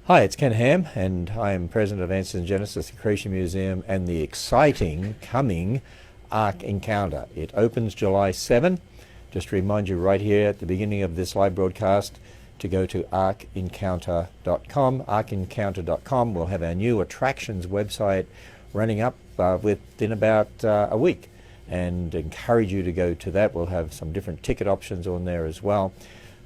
Hi, it's Ken Ham, and I am president of Answers in Genesis, the Creation Museum, and the exciting coming Ark Encounter. It opens July 7. Just to remind you right here at the beginning of this live broadcast to go to arkencounter.com. Arkencounter.com will have our new attractions website running up within about a week, and encourage you to go to that. We'll have some different ticket options on there as well.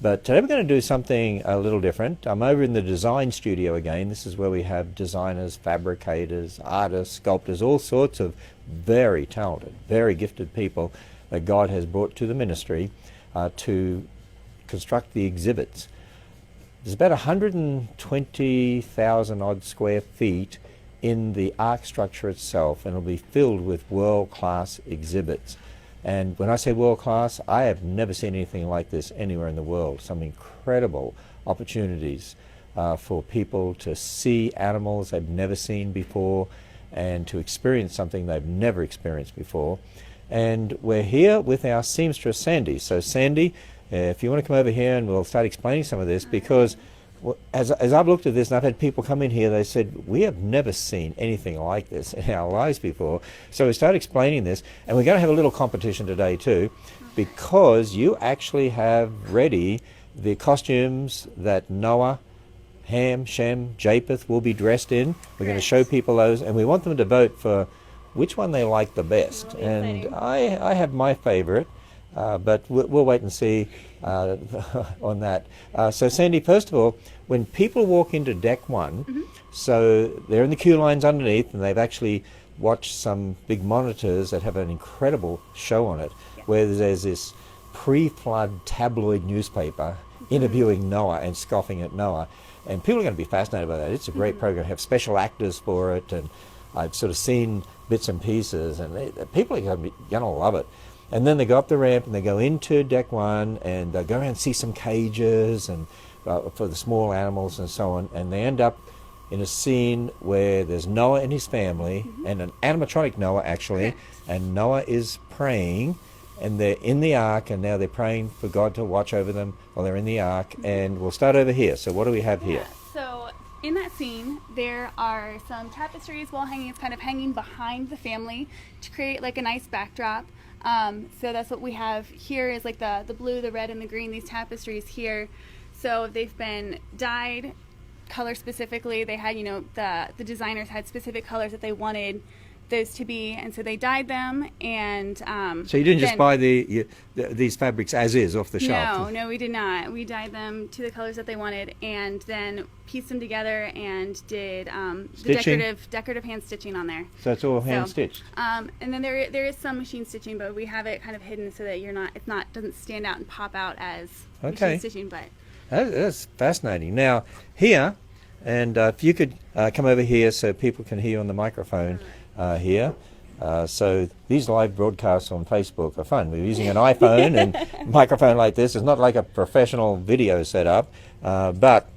But today we're going to do something a little different. I'm over in the design studio again. This is where we have designers, fabricators, artists, sculptors, all sorts of very talented, very gifted people that God has brought to the ministry to construct the exhibits. There's about 120,000 odd square feet in the Ark structure itself, and it'll be filled with world-class exhibits. And when I say world-class, I have never seen anything like this anywhere in the world. Some incredible opportunities for people to see animals they've never seen before and to experience something they've never experienced before. And we're here with our seamstress, Sandy. So Sandy, if you want to come over here and we'll start explaining some of this, because as I've looked at this and I've had people come in here, they said, we have never seen anything like this in our lives before. So we started explaining this, and we're going to have a little competition today too, because you actually have ready the costumes that Noah, Ham, Shem, Japheth will be dressed in. We're going to show people those, and we want them to vote for which one they like the best. And I have my favorite. But we'll wait and see on that. So Sandy, first of all, when people walk into deck one, so they're in the queue lines underneath, and they've actually watched some big monitors that have an incredible show on it, where there's this pre-flood tabloid newspaper interviewing Noah and scoffing at Noah. And people are going to be fascinated by that. It's a great program. Have special actors for it, and I've sort of seen bits and pieces, and people are going to love it. And then they go up the ramp and they go into deck one, and they go around and see some cages and for the small animals and so on. And they end up in a scene where there's Noah and his family, and an animatronic Noah actually, and Noah is praying, and they're in the ark, and now they're praying for God to watch over them while they're in the ark. And we'll start over here. So what do we have here? So in that scene, there are some tapestries, wall hangings, kind of hanging behind the family to create like a nice backdrop. So that's what we have here is like the blue, the red, and the green, these tapestries here. So they've been dyed color specifically. They had, the designers had specific colors that they wanted those to be, and so they dyed them. And so you didn't just buy these fabrics as is off the shelf? No, we did not. We dyed them to the colors that they wanted, and then pieced them together and did the decorative hand stitching on there. So it's all hand stitched. And then there is some machine stitching, but we have it kind of hidden so that doesn't stand out and pop out as machine stitching. But that's fascinating. Now here, and if you could come over here so people can hear you on the microphone. Here. So these live broadcasts on Facebook are fun. We're using an iPhone and a microphone like this. It's not like a professional video setup, but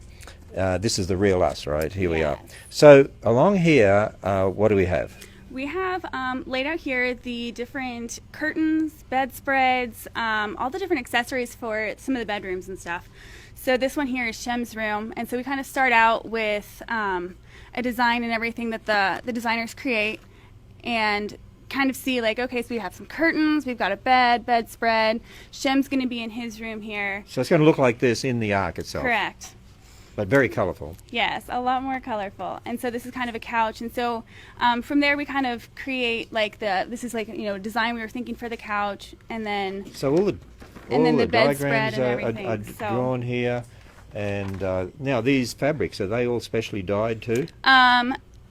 this is the real us, right? Here we are. So along here, what do we have? We have laid out here the different curtains, bedspreads, all the different accessories for some of the bedrooms and stuff. So this one here is Shem's room, and so we kind of start out with a design and everything that the designers create, and kind of see like, okay, so we have some curtains, we've got a bedspread. Shem's going to be in his room here. So it's going to look like this in the ark itself. Correct. But very colorful. Yes, a lot more colorful. And so this is kind of a couch, and so from there we kind of create like this is like design we were thinking for the couch, and then so all the bedspread and everything are drawn here. And now these fabrics, are they all specially dyed too?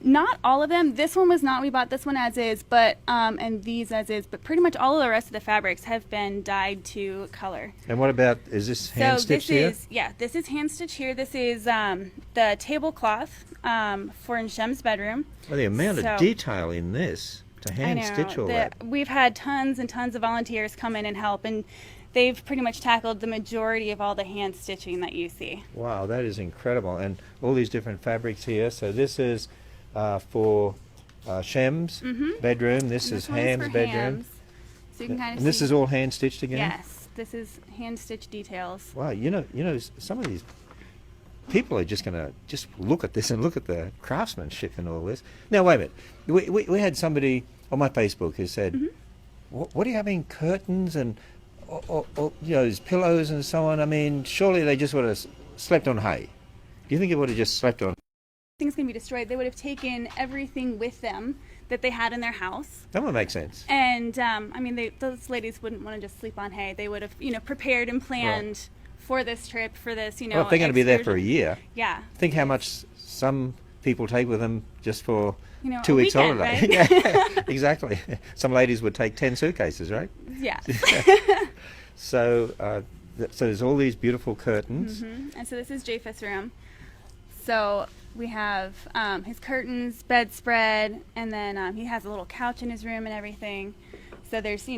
Not all of them. This one was not. We bought this one as is, but and these as is. But pretty much all of the rest of the fabrics have been dyed to color. And what about, is this hand stitched here? This is hand stitched here. This is the tablecloth for in Shem's bedroom. Well, the amount of detail in this to hand stitch all that. We've had tons and tons of volunteers come in and help, and they've pretty much tackled the majority of all the hand stitching that you see. Wow, that is incredible. And all these different fabrics here. So this is for Shem's bedroom. This is Ham's bedroom. Ham's. So you can kind of and this is all hand stitched again? Yes, this is hand stitched details. Wow, some of these people are just going to just look at this and look at the craftsmanship and all this. Now, wait a minute. We had somebody on my Facebook who said, what are you having, curtains and these pillows and so on? I mean, surely they just would have slept on hay. Do you think it would have just slept on? Things can be destroyed. They would have taken everything with them that they had in their house. That would make sense. And those ladies wouldn't want to just sleep on hay. They would have, prepared and planned for this trip, for this, Well, if they're going to be there for a year, yeah. Think how much some people take with them just for 2 a weeks weekend, holiday. right? Yeah, exactly. Some ladies would take 10 suitcases, right? Yeah. So there's all these beautiful curtains. And so this is Japheth's room. So we have his curtains, bedspread, and then he has a little couch in his room and everything. So there's,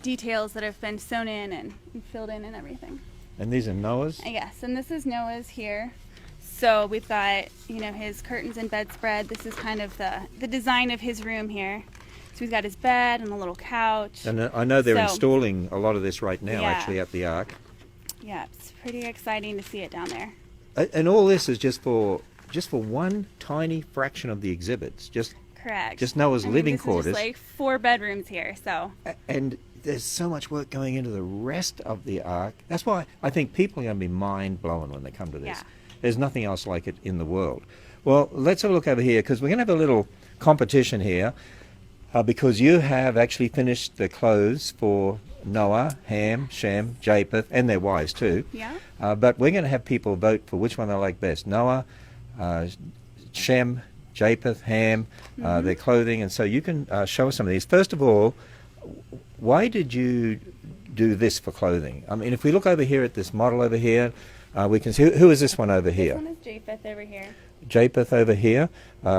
details that have been sewn in and filled in and everything. And these are Noah's? Yes, and this is Noah's here. So we've got, his curtains and bedspread. This is kind of the design of his room here. So he's got his bed and a little couch. And I know they're installing a lot of this right now, actually, at the Ark. Yeah, it's pretty exciting to see it down there. And all this is just for one tiny fraction of the exhibits. Correct. Just Noah's living quarters. This is just like 4 bedrooms here, so. And there's so much work going into the rest of the Ark. That's why I think people are going to be mind blown when they come to this. Yeah. There's nothing else like it in the world. Well, let's have a look over here, because we're going to have a little competition here, because you have actually finished the clothes for Noah, Ham, Shem, Japheth, and their wives too. Yeah. But we're going to have people vote for which one they like best. Noah, Shem, Japheth, Ham, their clothing. And so you can show us some of these. First of all, why did you do this for clothing? I mean, if we look over here at this model over here, we can see, who is this one over here? This one is Japheth over here. Japheth over here.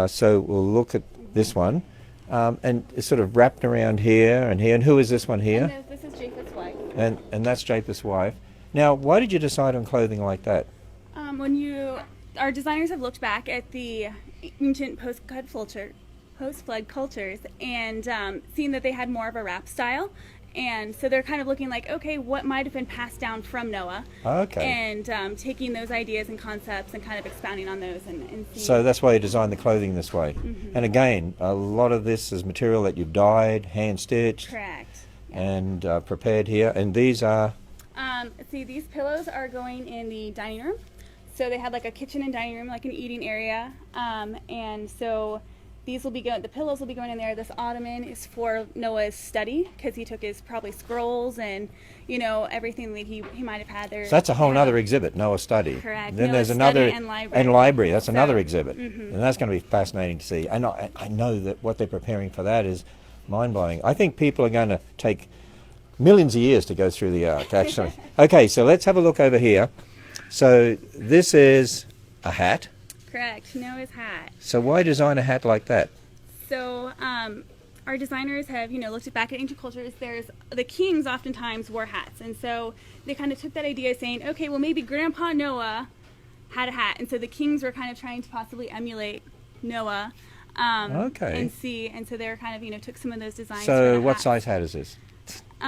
So we'll look at this one. And it's sort of wrapped around here and here. And who is this one here? And this is Japheth's wife. And that's Japheth's wife. Now, why did you decide on clothing like that? Our designers have looked back at the ancient post-flood cultures and seen that they had more of a wrap style. And so they're kind of looking like, okay, what might have been passed down from Noah? Okay. And taking those ideas and concepts and kind of expounding on those and seeing. So that's why you designed the clothing this way. And again, a lot of this is material that you've dyed, hand-stitched. Correct. Yeah. And prepared here. And these are? These pillows are going in the dining room. So they had like a kitchen and dining room, like an eating area. And so these will be going, the pillows will be going in there. This ottoman is for Noah's study, because he took his probably scrolls and, everything that he might have had there. So that's a whole other exhibit, Noah's study. Correct. Then Noah's there's another, study and library. That's another exhibit. And that's going to be fascinating to see. And I know that what they're preparing for that is mind-blowing. I think people are going to take millions of years to go through the Ark, actually. Okay, so let's have a look over here. So this is a hat. Correct, Noah's hat. So why design a hat like that? So our designers have, looked back at ancient cultures. The kings oftentimes wore hats, and so they kind of took that idea, saying, okay, well maybe Grandpa Noah had a hat, and so the kings were kind of trying to possibly emulate Noah. And so they were kind of, took some of those designs. So what size hat is this?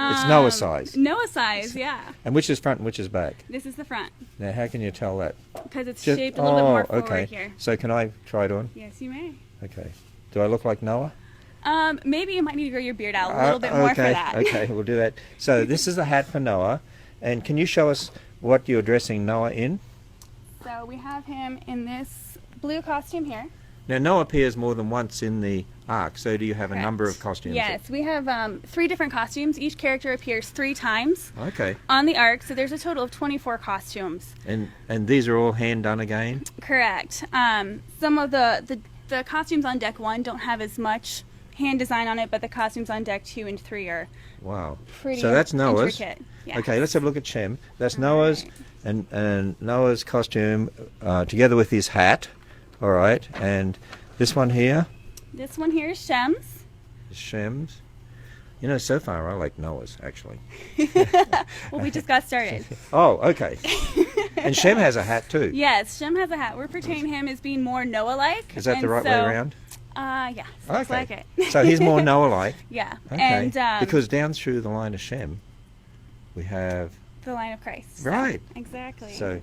It's Noah's size. Noah's size, yeah. And which is front and which is back? This is the front. Now, how can you tell that? Because it's shaped a little bit more forward okay. here. So can I try it on? Yes, you may. Okay. Do I look like Noah? Maybe you might need to grow your beard out a little bit more for that. Okay, we'll do that. So this is the hat for Noah. And can you show us what you're dressing Noah in? So we have him in this blue costume here. Now, Noah appears more than once in the Ark, so do you have a number of costumes? Yes, we have 3 different costumes. Each character appears 3 times on the Ark, so there's a total of 24 costumes. And these are all hand done again? Correct. Some of the costumes on deck 1 don't have as much hand design on it, but the costumes on deck 2 and 3 are pretty So that's Noah's. intricate. Yes. Okay, let's have a look at Shem. That's Noah's, and Noah's costume together with his hat. All right, and this one here? This one here is Shem's. Shem's. So far I like Noah's, actually. Well, we just got started. Oh, okay. And Shem has a hat too. Yes, Shem has a hat. We're portraying him as being more Noah-like. Is that the right way around? Yeah, looks like it. So he's more Noah-like. Yeah. Okay. And because down through the line of Shem, we have the line of Christ. Right. Exactly. So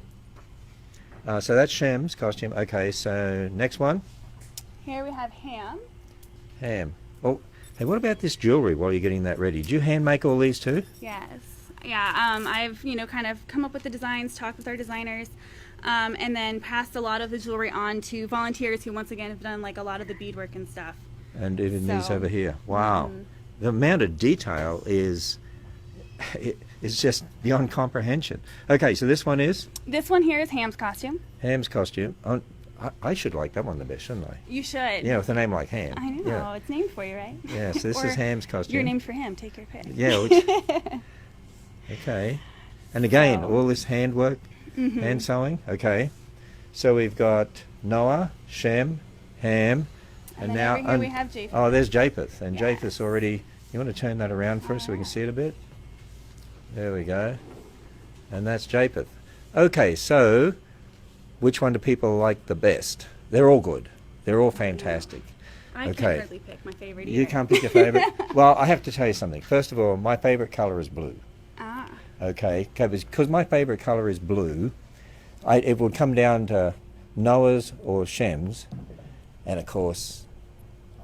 So that's Shem's costume. Okay, so next one, Here we have Ham. Ham. Oh, hey, what about this jewelry while you're getting that ready? Did you hand make all these too? Yes. Yeah, I've, kind of come up with the designs, talked with our designers, and then passed a lot of the jewelry on to volunteers who, once again, have done like a lot of the beadwork and stuff. And even these So, over here. Wow. The amount of detail is just beyond comprehension. Okay, so this one is This one here is Ham's costume. Ham's costume. Oh, I should like that one the best, shouldn't I? You should. Yeah, with a name like Ham. I know. Yeah, It's named for you, right? yeah, so this Or is Ham's costume. You're named for him. Take your pick. Yeah, okay. And again, So- all this handwork, hand sewing. Okay. So we've got Noah, Shem, Ham, And then now over here we have Japheth. oh, there's Japheth, and Yes. Japheth's already. You want to turn that around for us so we can see it a bit? There we go. And that's Japheth. Okay, so which one do people like the best? They're all good. They're all fantastic. I okay. can't hardly pick my favorite either. You can't pick your favorite. Well, I have to tell you something. First of all, my favorite color is blue. Ah. Okay, because my favorite color is blue. It would come down to Noah's or Shem's, and of course,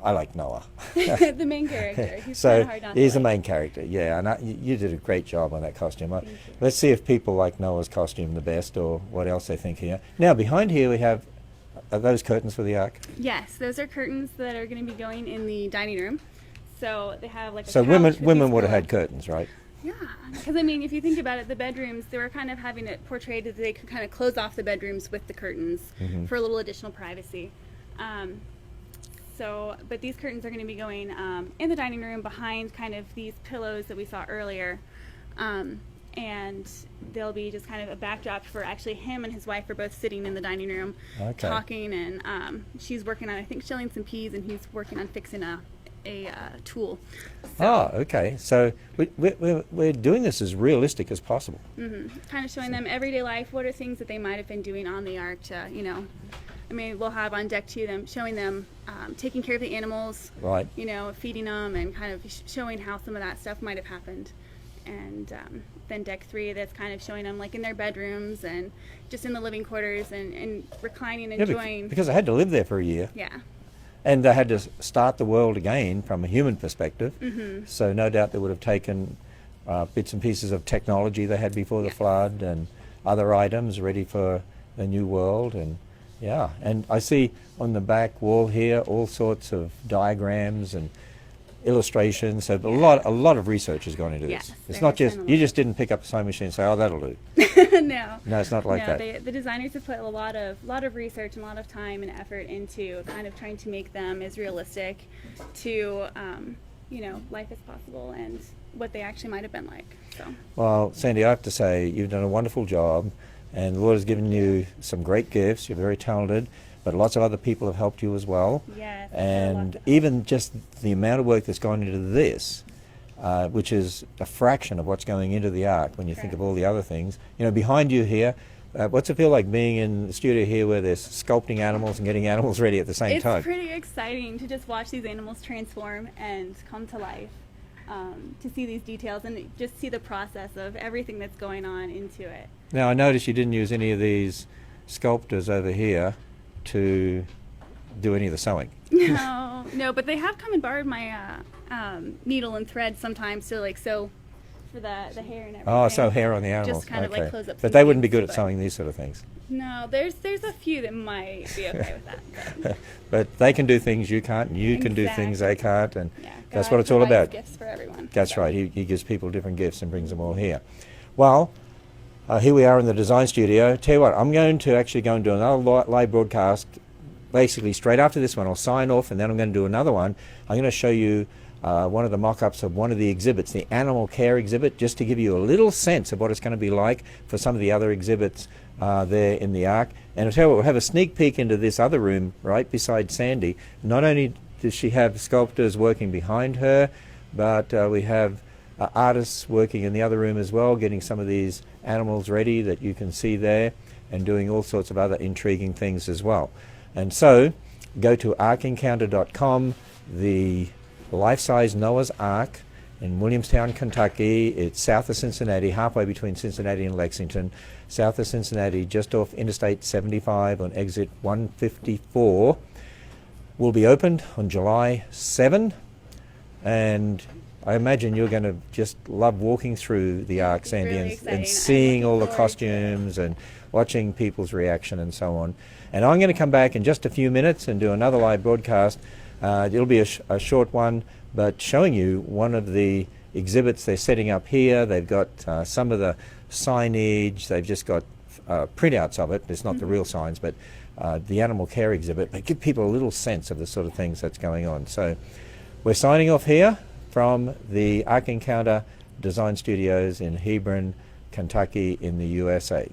I like Noah. The main character. He's So kind of hard not he's to the like. main character, yeah. And you did a great job on that costume. Thank you. Let's see if people like Noah's costume the best, or what else they think here. Now behind here we have are those curtains for the Ark. Yes, those are curtains that are going to be going in the dining room. So they have like a So couch women with these would have pillows. had curtains, right? Yeah, because I mean, if you think about it, the bedrooms, they were kind of having it portrayed that they could kind of close off the bedrooms with the curtains for a little additional privacy. But these curtains are going to be going in the dining room behind kind of these pillows that we saw earlier. And they'll be just kind of a backdrop for actually him and his wife are both sitting in the dining room Okay. talking, and she's working on, I think, shelling some peas, and he's working on fixing a tool. Oh, okay. So we're doing this as realistic as possible. Kind of showing them everyday life. What are things that they might have been doing on the Ark to, I mean, we'll have on deck 2 them showing them taking care of the animals, Right. feeding them, and kind of showing how some of that stuff might have happened. And then deck 3, that's kind of showing them like in their bedrooms and just in the living quarters and reclining and Yeah, enjoying. because I had to live there for a year. Yeah. And they had to start the world again from a human perspective. So no doubt they would have taken bits and pieces of technology they had before the Yes. flood and other items ready for the new world. And yeah, and I see on the back wall here all sorts of diagrams and illustrations. So a lot of research has gone into Yes, this. It's there not has just been a you lot. just didn't pick up a sewing machine and say, oh, that'll do. No. No, it's not like No, that. the designers have put a lot of research and a lot of time and effort into kind of trying to make them as realistic to life as possible and what they actually might have been like. So Well, Sandy, I have to say you've done a wonderful job, and the Lord has given you some great gifts. You're very talented, but lots of other people have helped you as well. yes, And even just the amount of work that's gone into this, which is a fraction of what's going into the Ark when you think of all the other things. Behind you here, what's it feel like being in the studio here where there's sculpting animals and getting animals ready at the same it's time? pretty exciting to just watch these animals transform and come to life. To see these details and just see the process of everything that's going on into it. Now, I noticed you didn't use any of these sculptors over here to do any of the sewing. No, but they have come and borrowed my needle and thread sometimes to like sew for the hair and everything. Oh, sew hair on the animals. Just kind of okay. like close up. But some they wouldn't be things, good at but- sewing these sort of things. No, there's a few that might be okay with that. But they can do things you can't, and you can do things they can't, and Yeah, that's God what it's all provides about. Gifts for everyone. That's So. right. He gives people different gifts and brings them all here. Well, here we are in the design studio. Tell you what, I'm going to actually go and do another live broadcast. Basically, straight after this one, I'll sign off, and then I'm going to do another one. I'm going to show you one of the mock-ups of one of the exhibits, the animal care exhibit, just to give you a little sense of what it's going to be like for some of the other exhibits there in the Ark. And I'll tell you what, we'll have a sneak peek into this other room right beside Sandy. Not only does she have sculptors working behind her, but we have artists working in the other room as well, getting some of these animals ready that you can see there, and doing all sorts of other intriguing things as well. And so, go to arkencounter.com, the life-size Noah's Ark, in Williamstown, Kentucky. It's south of Cincinnati, halfway between Cincinnati and Lexington. South of Cincinnati, just off Interstate 75 on exit 154. Will be opened on July 7, and I imagine you're going to just love walking through the Ark, Sandy, Really and exciting. seeing I'm all the looking forward to it. costumes and watching people's reaction and so on. And I'm going to come back in just a few minutes and do another live broadcast. It'll be a short one, but showing you one of the exhibits they're setting up here. They've got some of the signage. They've just got printouts of it. It's not the real signs, but the animal care exhibit. But give people a little sense of the sort of things that's going on. So we're signing off here from the Ark Design Studios in Hebron, Kentucky in the USA.